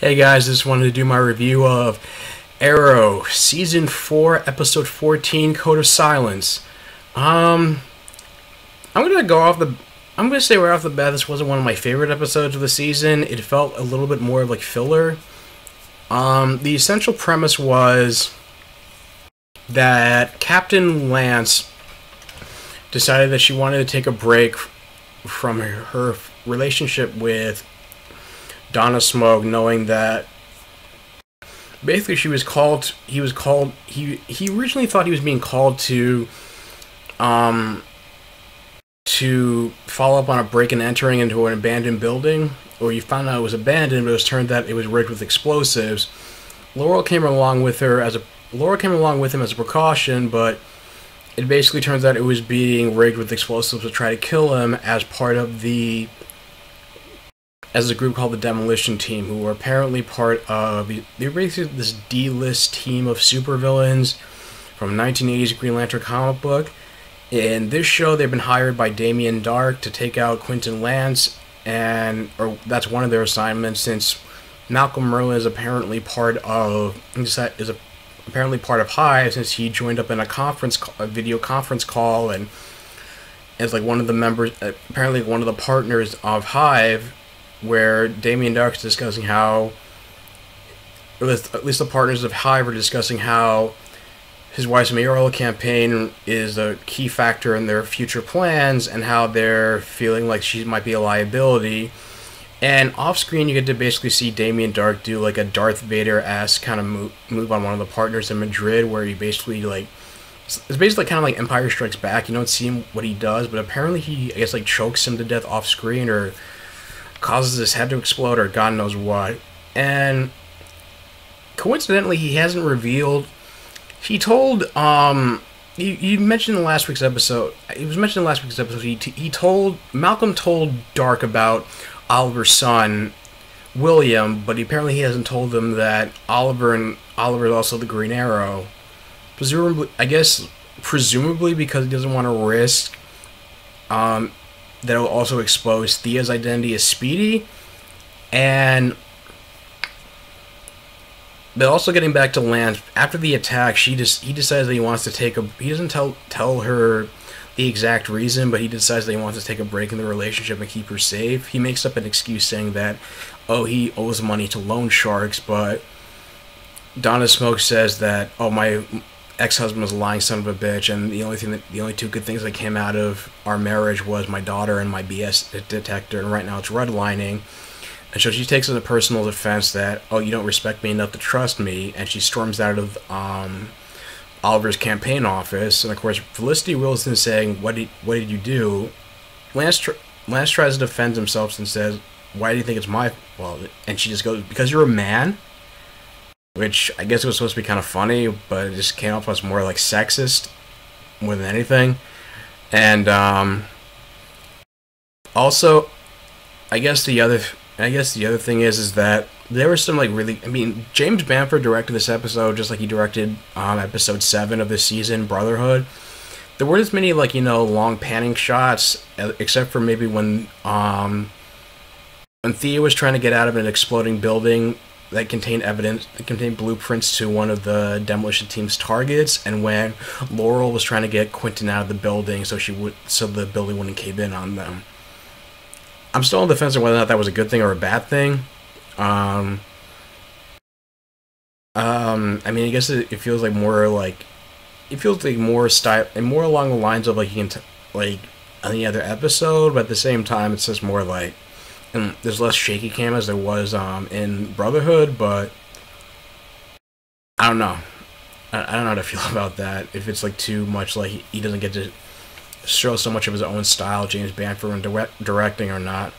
Hey guys, just wanted to do my review of Arrow, Season 4, Episode 14, Code of Silence. I'm gonna say right off the bat, this wasn't one of my favorite episodes of the season. It felt a little bit more like filler. The essential premise was that Captain Lance decided that she wanted to take a break from her relationship with Donna Smoke, knowing that basically he originally thought he was being called to follow up on a break and entering into an abandoned building, or you found out it was abandoned, but it was turned that it was rigged with explosives. Laurel came along with him as a precaution, but it basically turns out it was being rigged with explosives to try to kill him as a group called the Demolition Team, who were apparently they're basically this D-list team of supervillains from 1980s Green Lantern comic book. In this show, they've been hired by Damien Darhk to take out Quentin Lance, or that's one of their assignments, since Malcolm Merlyn is apparently part of Hive, since he joined up in a video conference call, and as like one of the members, apparently one of the partners of Hive, where Damien Darhk is discussing how, or at least the partners of Hive are discussing how his wife's mayoral campaign is a key factor in their future plans, and how they're feeling like she might be a liability. And off screen, you get to basically see Damien Darhk do like a Darth Vader-esque kind of move on one of the partners in Madrid, where he basically it's basically kind of like Empire Strikes Back. You don't see him what he does, but apparently he, I guess, like chokes him to death off screen, or causes his head to explode, or God knows what. And coincidentally, he hasn't revealed. He told you mentioned in last week's episode. It was mentioned in last week's episode. Malcolm told Darhk about Oliver's son, William, but apparently he hasn't told them that Oliver is also the Green Arrow. Presumably because he doesn't want to risk that'll also expose Thea's identity as Speedy. But also, getting back to Lance, after the attack, he decides that he wants to he doesn't tell her the exact reason, but he decides that he wants to take a break in the relationship and keep her safe. He makes up an excuse saying that, he owes money to loan sharks, but Donna Smoke says that, my ex-husband was a lying son of a bitch, and the only two good things that came out of our marriage was my daughter and my BS detector, and right now it's redlining. And so she takes it as a personal defense that, you don't respect me enough to trust me, and she storms out of Oliver's campaign office. And of course, Felicity Wilson saying, what did you do? Lance tries to defend himself and says, why do you think it's my fault? And she just goes, because you're a man? Which I guess it was supposed to be kind of funny, but it just came off as more like sexist more than anything. And also, I guess the other thing is that there was some James Bamford directed this episode just like he directed episode 7 of this season, Brotherhood. There weren't as many long panning shots, except for maybe when Thea was trying to get out of an exploding building that contained blueprints to one of the Demolition Team's targets, and when Laurel was trying to get Quentin out of the building so the building wouldn't cave in on them. I'm still on the fence on whether or not that was a good thing or a bad thing. I guess it feels like more style and more along the lines of any other episode, but at the same time it's just more and there's less shaky cam as there was in Brotherhood, but I don't know. I don't know how to feel about that. If it's too much, he doesn't get to show so much of his own style, James Bamford, when directing or not.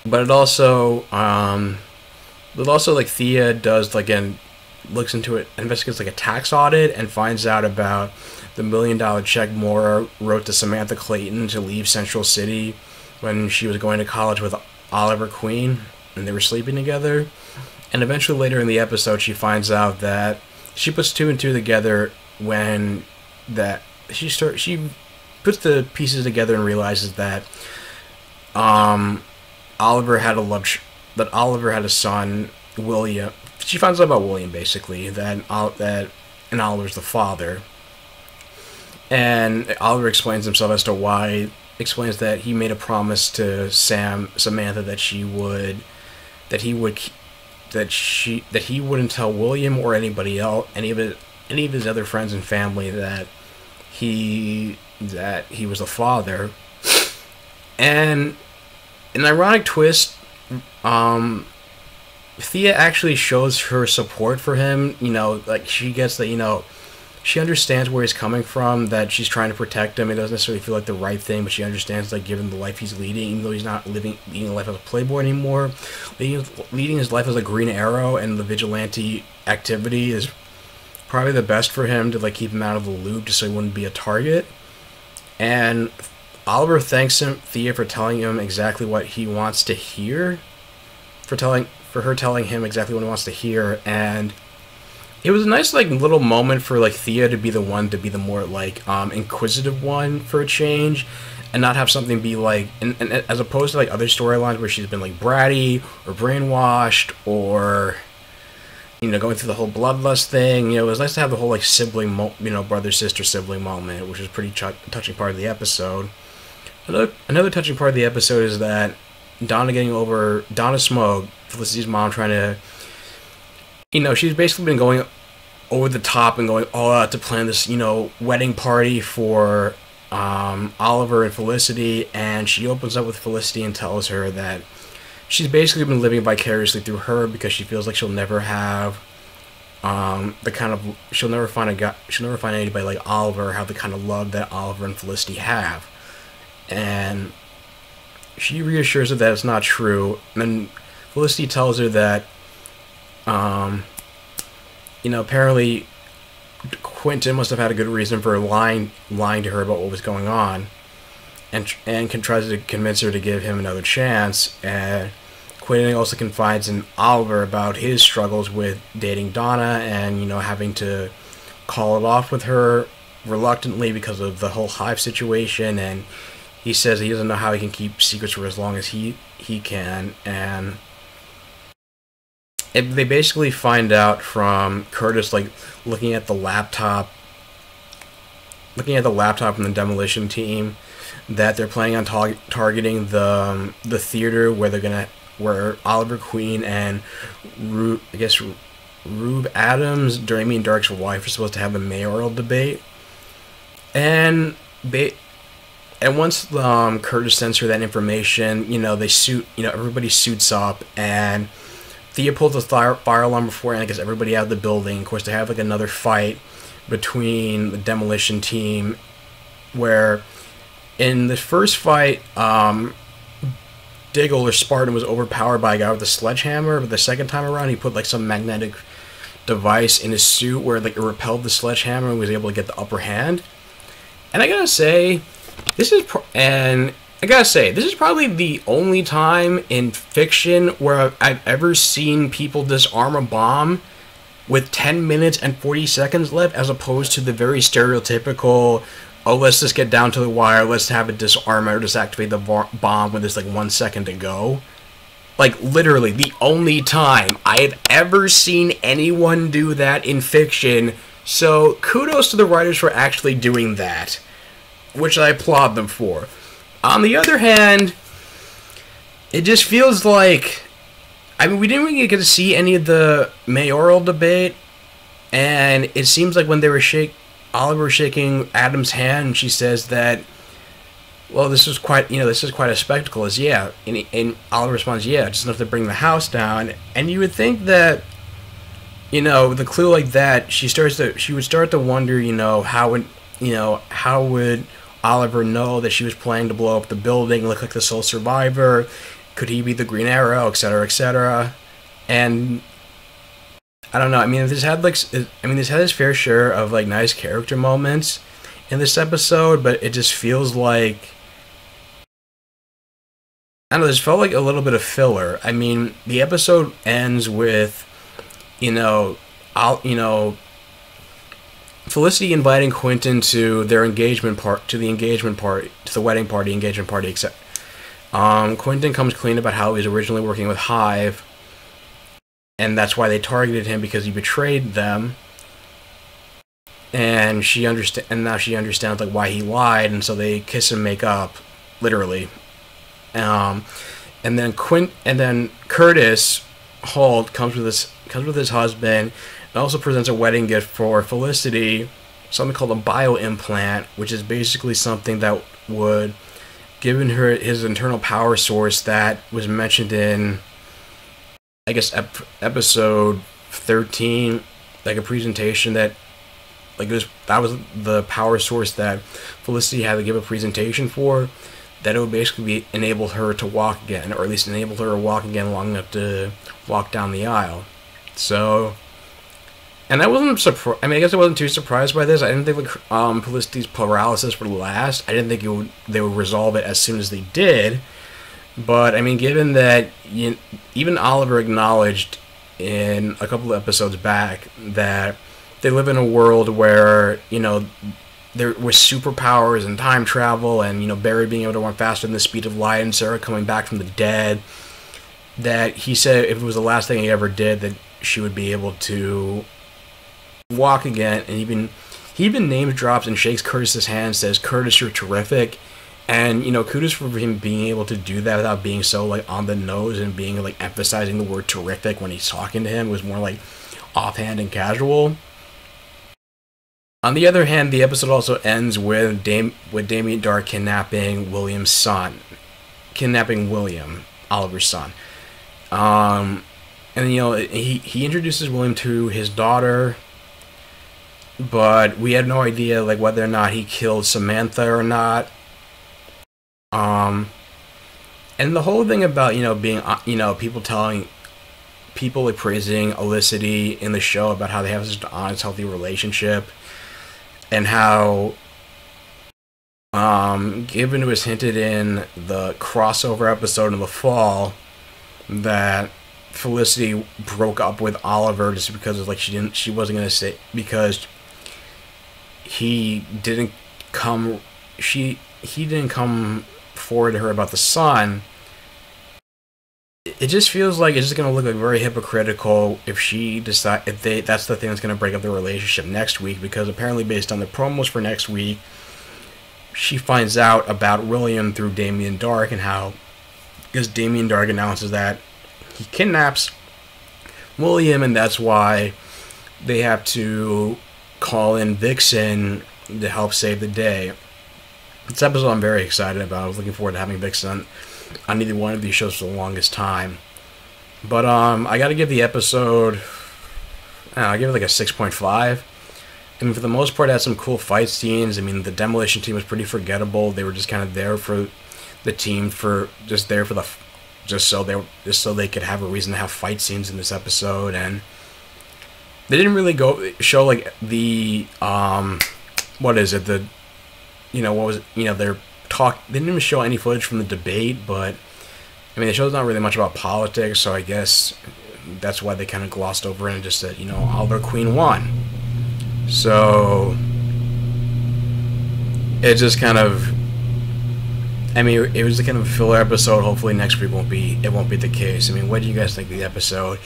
But it also Thea does looks into it, investigates a tax audit, and finds out about the $1 million check Moira wrote to Samantha Clayton to leave Central City when she was going to college with Oliver Queen, and they were sleeping together. And eventually, later in the episode, she finds out that she puts 2 and 2 together when she puts the pieces together and realizes that Oliver had a love that Oliver had a son, William. She finds out about William, basically, that and Oliver's the father. And Oliver explains himself as to why, explains that he made a promise to Samantha that he wouldn't tell William or anybody else, any of his other friends and family, that he was the father. And an ironic twist, Thea actually shows her support for him. Like, she gets that, she understands where he's coming from, that she's trying to protect him. It doesn't necessarily feel like the right thing, but she understands, like, given the life he's leading, even though he's not leading a life as a playboy anymore, leading his life as a Green Arrow and the vigilante activity is probably the best for him, to, like, keep him out of the loop just so he wouldn't be a target. And Oliver thanks Thea for telling him exactly what he wants to hear, for her telling him exactly what he wants to hear. And it was a nice, like, little moment for, like, Thea to be the one to be the more, like, inquisitive one for a change, and not have something be like, and as opposed to, like, other storylines where she's been, like, bratty or brainwashed, or going through the whole bloodlust thing. It was nice to have the whole, like, sibling, brother sister sibling moment, which was a pretty touching part of the episode. Another touching part of the episode is that Donna Smoke, Felicity's mom, trying to, she's basically been going over the top and going all out to plan this, wedding party for Oliver and Felicity, and she opens up with Felicity and tells her that she's basically been living vicariously through her, because she feels like she'll never have she'll never find anybody like Oliver, have the kind of love that Oliver and Felicity have. And she reassures her that it's not true. And then Felicity tells her that, apparently Quentin must have had a good reason for lying to her about what was going on, and tries to convince her to give him another chance. And Quentin also confides in Oliver about his struggles with dating Donna, and having to call it off with her reluctantly because of the whole Hive situation. And he says he doesn't know how he can keep secrets for as long as he can. And they basically find out from Curtis, like, looking at the laptop from the demolition team, that they're planning on targeting the theater where Oliver Queen and Rube Adams, Damien Darhk's wife, are supposed to have the mayoral debate. And once Curtis sends her that information, everybody suits up, and Thea pulls the fire alarm before, and I guess everybody out of the building. Of course, they have, like, another fight between the demolition team, where in the first fight, Diggle, or Spartan, was overpowered by a guy with a sledgehammer, but the second time around, he put, like, some magnetic device in his suit where, like, it repelled the sledgehammer and was able to get the upper hand. And I gotta say, this is probably the only time in fiction where I've ever seen people disarm a bomb with 10 minutes and 40 seconds left, as opposed to the very stereotypical, oh, let's just get down to the wire, let's have it disarm or disactivate the bomb when there's, like, 1 second to go. Like, literally, the only time I've ever seen anyone do that in fiction. So, kudos to the writers for actually doing that, which I applaud them for. On the other hand, it just feels like, we didn't really get to see any of the mayoral debate, and it seems like when they were Oliver shaking Adam's hand, and she says that, well, this is quite a spectacle. And Oliver responds, yeah, just enough to bring the house down. And you would think that, with a clue like that, she would start to wonder, how would Oliver know that she was planning to blow up the building, look like the sole survivor? Could he be the Green Arrow, etc., etc.? And I don't know. This had its fair share of, like, nice character moments in this episode, but it just feels like, I don't know, this felt like a little bit of filler. The episode ends with, Felicity inviting Quentin to their engagement part, to the wedding party, etc. Quentin comes clean about how he was originally working with Hive, and that's why they targeted him, because he betrayed them. And now she understands like why he lied, and so they kiss and make up, literally. And then Curtis Holt comes with his husband, and also presents a wedding gift for Felicity, something called a bio implant, which is basically something that would given her his internal power source that was mentioned in, I guess, episode 13, like a presentation that, like, that was the power source that Felicity had to give a presentation for, that it would basically enable her to walk again, or at least enable her to walk again long enough to walk down the aisle. So, and I wasn't surprised. I mean, I guess I wasn't too surprised by this. I didn't think Felicity's paralysis would last. I didn't think they would resolve it as soon as they did. But I mean, given that even Oliver acknowledged in a couple of episodes back that they live in a world where, there was superpowers and time travel, and Barry being able to run faster than the speed of light, and Sarah coming back from the dead, that he said if it was the last thing he ever did, that she would be able to walk again. And he even name drops and shakes Curtis's hand and says, "Curtis, you're terrific." And kudos for him being able to do that without being so like on the nose and being like emphasizing the word terrific when he's talking to him. It was more like offhand and casual. On the other hand, the episode also ends with Damien Darhk kidnapping William, Oliver's son. And he introduces William to his daughter, but we had no idea like whether or not he killed Samantha or not. And the whole thing about being people like praising Felicity in the show about how they have such an honest, healthy relationship. And how, given it was hinted in the crossover episode in the fall that Felicity broke up with Oliver just because of she wasn't gonna say, because he didn't come forward to her about the son. It just feels like it's just gonna look like very hypocritical if that's the thing that's gonna break up their relationship next week, because apparently based on the promos for next week, she finds out about William through Damien Darhk, and how, because Damien Darhk announces that he kidnaps William, and that's why they have to call in Vixen to help save the day. This episode I'm very excited about. I was looking forward to having Vixen on either one of these shows for the longest time. But I gotta give the episode, I give it like a 6.5. I mean, for the most part, it had some cool fight scenes. I mean, the Demolition team was pretty forgettable. They were just kind of there for the team, just so they could have a reason to have fight scenes in this episode. And they didn't really show like the their talk. They didn't even show any footage from the debate, but I mean, the show's not really much about politics, so I guess that's why they kind of glossed over it and just said, Oliver Queen won. So it just kind of, I mean, it was a kind of a filler episode. Hopefully next week won't be the case. I mean, what do you guys think of the episode?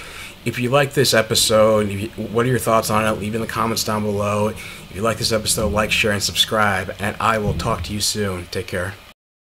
If you like this episode, what are your thoughts on it? Leave in the comments down below. If you like this episode, like, share, and subscribe. And I will talk to you soon. Take care.